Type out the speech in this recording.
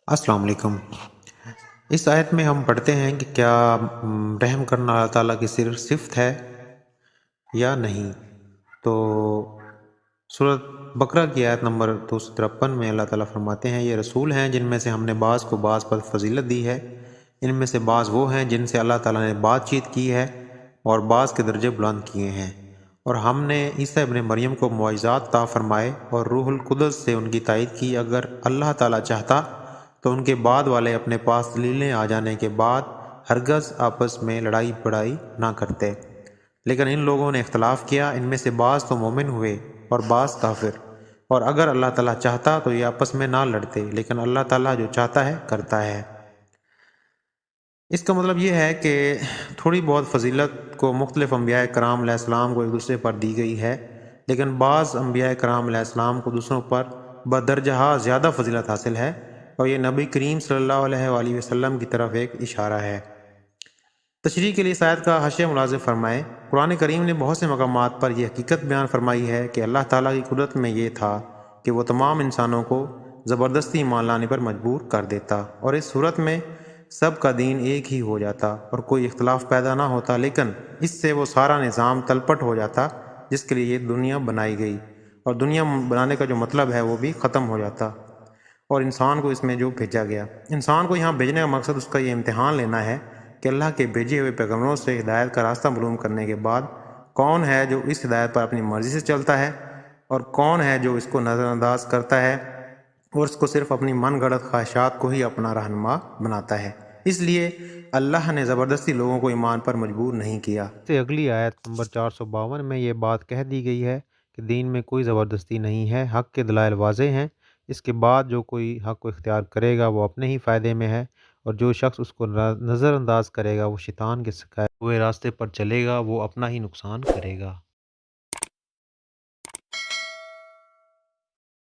अस्सलाम वालेकुम। इस आयत में हम पढ़ते हैं कि क्या रहम करना अल्लाह ताला की सिर्फ सिफ़त है या नहीं। तो सूरत बकरा की आयत नंबर 253 में अल्लाह ताला फरमाते हैं, ये रसूल हैं जिनमें से हमने बाज़ को बाज़ पर फजीलत दी है। इनमें से बाज़ वो हैं जिनसे अल्लाह ताला ने बातचीत की है और बाज़ के दर्जे बुलंद किए हैं। और हमने ईसा इब्न मरियम को मुआज़ात अता फरमाए और रूहुल कुद्स से उनकी तायद की। अगर अल्लाह ताला चाहता तो उनके बाद वाले अपने पास दलीलें आ जाने के बाद हरगज़ आपस में लड़ाई बड़ाई ना करते, लेकिन इन लोगों ने इख्तलाफ किया। इनमें से बाज़ तो मोमिन हुए और बाज़ काफिर। और अगर अल्लाह ताला चाहता तो ये आपस में ना लड़ते, लेकिन अल्लाह ताला जो चाहता है करता है। इसका मतलब ये है कि थोड़ी बहुत फजीलत को मुख्तलिफ़ अम्बिया कराम अलैहिस्सलाम को एक दूसरे पर दी गई है, लेकिन बाज़ अम्बिया कराम अलैहिस्सलाम को दूसरों पर बदरजहा ज़्यादा फजीलत हासिल है। और ये नबी करीम सल्लल्लाहु अलैहि वसल्लम की तरफ एक इशारा है। तशरीह के लिए इस आयत का हाशिया मुलाज़िम फरमाएँ। कुरान करीम ने बहुत से मकामात पर यह हकीकत बयान फरमाई है कि अल्लाह ताला की कुदरत में ये था कि वो तमाम इंसानों को ज़बरदस्ती ईमान लाने पर मजबूर कर देता और इस सूरत में सब का दीन एक ही हो जाता और कोई इख्तलाफ पैदा ना होता, लेकिन इससे वो सारा निज़ाम तलपट हो जाता जिसके लिए ये दुनिया बनाई गई, और दुनिया बनाने का जो मतलब है वो भी ख़त्म हो जाता और इंसान को इसमें जो भेजा गया। इंसान को यहाँ भेजने का मकसद उसका ये इम्तिहान लेना है कि अल्लाह के भेजे हुए पैगम्बरों से हिदायत का रास्ता मालूम करने के बाद कौन है जो इस हिदायत पर अपनी मर्ज़ी से चलता है और कौन है जो इसको नज़रअंदाज करता है और उसको सिर्फ अपनी मन गढ़ंत ख्वाहिशात को ही अपना रहनुमा बनाता है। इसलिए अल्लाह ने ज़बरदस्ती लोगों को ईमान पर मजबूर नहीं किया। से अगली आयत नंबर 452 में ये बात कह दी गई है कि दीन में कोई ज़बरदस्ती नहीं है, हक़ के दलाइल वाज़े हैं। इसके बाद जो कोई हक़ को इख्तियार करेगा वो अपने ही फ़ायदे में है, और जो शख्स उसको नज़रअंदाज करेगा वो शैतान के सिखाए हुए रास्ते पर चलेगा, वो अपना ही नुकसान करेगा।